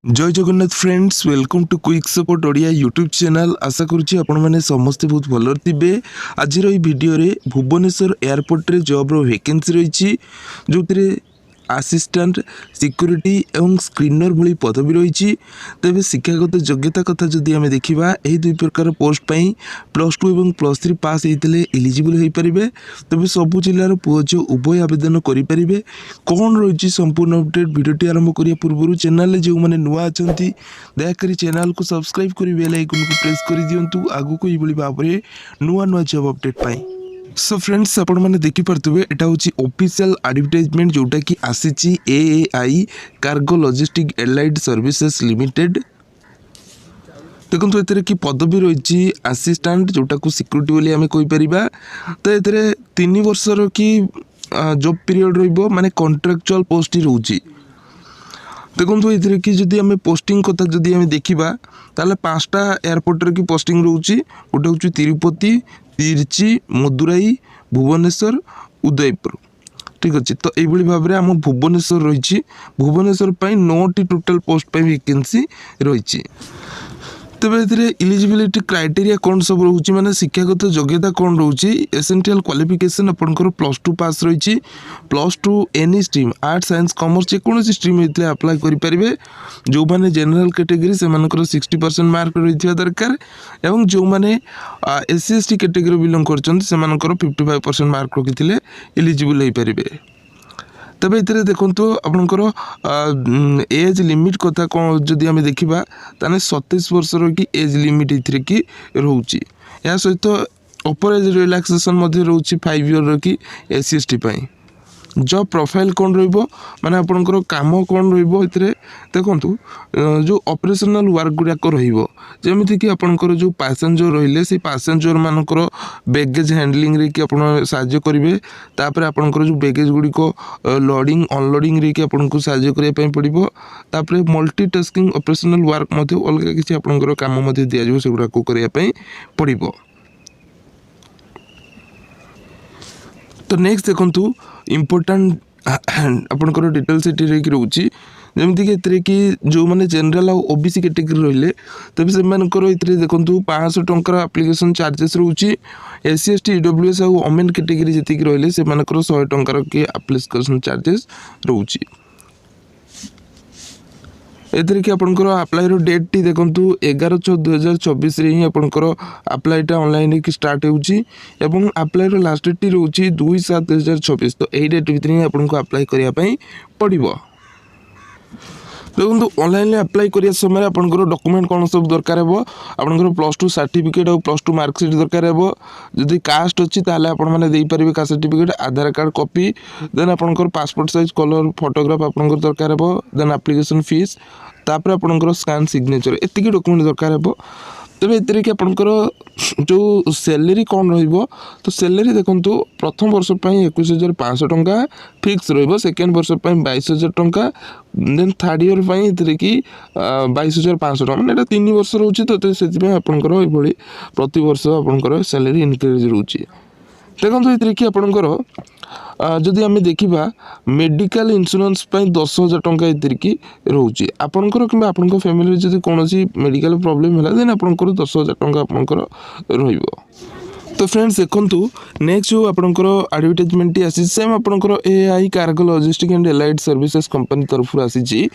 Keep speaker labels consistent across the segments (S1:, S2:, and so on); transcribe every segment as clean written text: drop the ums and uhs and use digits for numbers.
S1: जय Jagannath friends welcome to quick support Odia YouTube channel. आशा करुच्ची आपण मैंने समस्ते बहुत भल थे। आज भिडियो रे भुवनेश्वर एयरपोर्ट रे जॉब रो वैकेंसी रही जो असिस्टेंट सिक्यूरिटी एवं स्क्रीनर भली पदवी रही। तेज शिक्षागत योग्यता कथा जदि आम देखा यही दुई प्रकार पोस्ट पाई +2 और +3 पास होते एलिजिबल हो पारे। तेज सबू जिलार पुओ झील उभय आवेदन करेंगे। कौन रही संपूर्ण अपडेट भिडियो आरंभ करने पूर्व चैनल जो मैंने नुआ अच्छा दयाकोरी चैनल को सब्सक्राइब कर बेल आइकन को प्रेस कर दिंतु आगू को ये भाव में नुआ नुआ जॉब अपडेट पाई। सो फ्रेंड्स आपण मैंने देखिपे एटा हूँ ऑफिशियल एडवर्टाइजमेंट जोटा कि आसी AAI cargo logistic allied services limited. देखो ये कि पदवी रही असिस्टेंट जोटा को सिक्यूरिटी बोली आम कहीपर। तो ये 3 वर्षर कि जॉब पीरियड रो माने कॉन्ट्रैक्चुअल पोस्ट ही रोची। देखो ये कि जदि आम पोस्टिंग कथा जदि आम देखा ताले 5टा एयरपोर्ट की पोस्टिंग रोची। गोटे हूँ तिरुपति, तिरची, मदुराई, भुवनेश्वर, उदयपुर। ठीक अच्छे। तो ये भाव में आम भुवनेश्वर रही। भुवनेश्वर 9टी टोटाल पोस्ट पर वैकेंसी रही। तेज ये इलिजिबिलिटी क्राइटेरिया कौन सब रोचे माने शिक्षागत योग्यता कौन रोचे। एसेंशियल क्वालिफिकेशन आपंकर +2 पास रही। +2 any stream arts science commerce जेकोसी स्ट्रीम होते अप्लाई करेंगे। जो मैंने जनरल कैटेगरी से 60% मार्क रही दरकार एवं जो मैंने SC ST कैटेगरी बिलोंग कर 55% मार्क रखी एलिजिबल हो पारे। तब ये देखो आपंकर एज लिमिट कथा कौन जदि आम देखा ताने 27 वर्षर की एज लिमिट ये कि रोचे। या सहित अपर एज रिलैक्सेशन रोचे 5 ईयर की SC ST। जॉब प्रोफाइल कौन रो माने आपंकर काम कौन रे देखो जो ऑपरेशनल वर्क गुड़ाक रमिति कि आपंकर जो पैसेंजर रहिले से पैसेंजर मानकर बैगेज हैंडलिंग रे कि आपण साहाय्य करेंगे। तापर आपंकर जो बैगेज गुड़िक लोडिंग अनलोडिंग रे कि आपको साहाय्य करने पड़ो। तापर मल्टीटास्किंग ऑपरेशनल वर्क अलग किसी आपंकर काम दिज्व से गुड़ाक करने पड़ो। तो नेक्स्ट देखो इम्पोर्टाट आपंकर डिटेल्स ये रोचे जमीक कि जो मैंने जनरल और OBC कैटेगरी रहिले तब से देखो 500 टंकार एप्लिकेशन चार्जेस रोचे। SC ST EWS और वोमेन कैटेगरी जी रहिले से 100 टंकार की एप्लिकेशन चार्जेस रोचे। एथेर कि आपंकर अप्लाई डेट टी देखो 11/6/2024 रे ही आपंकर अप्लाईटा ऑनलाइन की स्टार्ट होउची एवं अप्लाई लास्ट डेट टी रोची 2/7/2024। तो यही डेट भितर ही आपको अप्लाई करने पड़ो। देखो ऑनलाइन अप्लाई करिया समय आपंकर डॉक्यूमेंट कौन सब दरकार है आपंकर +2 सर्टिफिकेट और +2 मार्कशीट दरकार है। जदि कास्ट अच्छी ताले आपण माने देई परिबे कास्ट सर्टिफिकेट आधार कार्ड कॉपी देन आपंकर पासपोर्ट साइज कलर फोटोग्राफ आपंकर दरकार है। देन एप्लिकेशन फीस तापर आपंकर स्कैन सिग्नेचर एतिकी डॉक्यूमेंट दरकार है। तबे एतरे कि आपंकर जो सैलरी कौन रहिबो तो सैलरी देखंतु प्रथम वर्ष पई 21,500 टंका फिक्स रहिबो। सेकेंड वर्ष पई 22,000 टंका देन थर्ड ईयर पई एतरे कि 22,500 टंका माने एटा 3 वर्ष रहउची। तो सेति पई आपंकर ए भली प्रति वर्ष आपंकर सैलरी इनक्रीज रहउची। देखो ये कि आपंकर जदि आम देखा मेडिकल इंश्योरेंस 10,000 टंका ये कि रोचे आपंकर कि आपंक फैमिली जब कौन मेडिकल प्रॉब्लम है देन आपंकर 10,000 टंका आपंकर रहिबो। तो फ्रेंड्स देखो नेक्स्ट जो आपंकर एडवर्टाइजमेंट आसी सेम आपंकर AAI cargo logistic and allied services company तरफ आसी।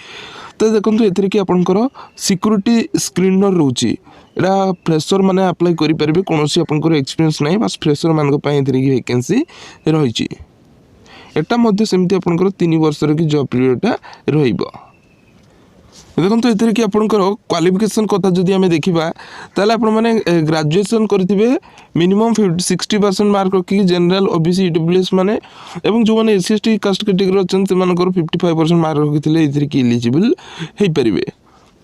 S1: तो देखो ये कि आपंकर सिक्यूरिटी स्क्रीनर रोचे एटा फ्रेशर माने अप्लाई करेंगे कौन आपंकर एक्सपीरियंस ना बस फ्रेशर मान वैकेंसी रही। एटा मध्य सेमती आपंकर 3 वर्षर की जॉब पीरियडटा रहिबो। देखो ये कि आपंकर क्वालिफिकेशन कथा जदि आम देखा ताले आपण माने ग्रेजुएशन करथिबे मिनिमम 60% मार्क रखी जनरल OBC EWS माने एवं जो माने SC ST कास्ट कैटेगरी अछन से मानकर 55% मार्क रखिथिले इथिर कि एलिजिबल हे परिबे।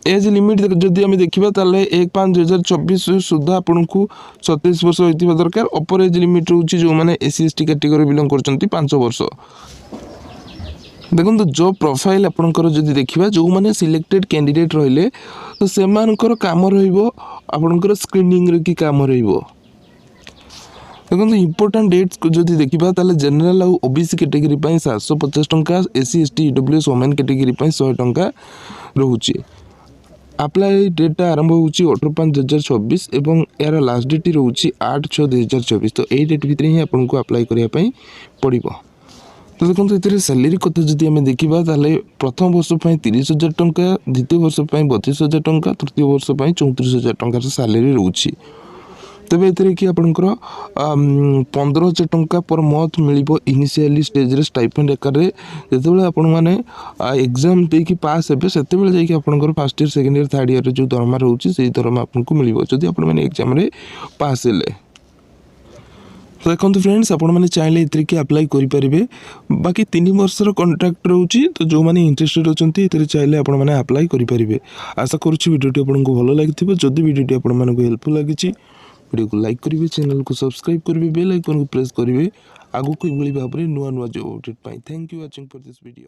S1: एज लिमिट जदि आम देखा ताले 1/5/2024 सुधा आपको 27 वर्ष होइतिबा दरकार। अपर एज लिमिट रोची जो माने SC ST कैटेगरी बिलोंग करचंती 5 वर्ष। देखो जॉब प्रोफाइल आपंकर जदि देखा जो मैंने सिलेक्टेड कैंडिडेट रहिले तो से काम रहा स्क्रीनिंग रे की काम रहिबो। देखो इम्पोर्टाट डेट्स को जदि देखा ताले जनरल और OBC कैटेगरी 750 टंका SC ST EWS women category 100 टंका रोचे। आप्लाय डेटा आरंभ होची 18/5/2024 एवं यार लास्ट डेट रोची 8/6/2024 तो यही डेट भितर ही आपको अप्लाई करने पड़ो। तो देखो ये सैलरी कथा जब आम देखा ताले प्रथम वर्ष 30,000 टंका, द्वितीय वर्ष 32,000 टंका, तृतीय वर्ष 34,000 टंका सैलरी रोची। तेरे एथिरे कि आपनकर 15,000 टंका पर मंथ मिल इनिशियली स्टेज स्टाइपेंड आकार जो आपण मैंने एग्जाम देकी पास हे से आपंकर first year second year third year जो दरमा रोचे से दरमा आपको मिल जब आप एग्जाम पास हेले। तो देखो फ्रेंड्स आपण मैंने चाहिए ये कि अप्लाई करेंगे बाकी 3 वर्षर कंट्राक्ट रोची तो जो मैंने इंटरेस्टेड अच्छा ये चाहिए आपण मैंने अप्लाई करेंगे। आशा करुँच वीडियो आपको भल लगी जदि वीडियो आपको हेल्पफुल लगी वीडियो को लाइक करेंगे, चैनल को सब्सक्राइब करेंगे, बेल आइकन को प्रेस करेंगे आगु को भाव में नुआ नुआ जो update pi. Thank you watching for this video.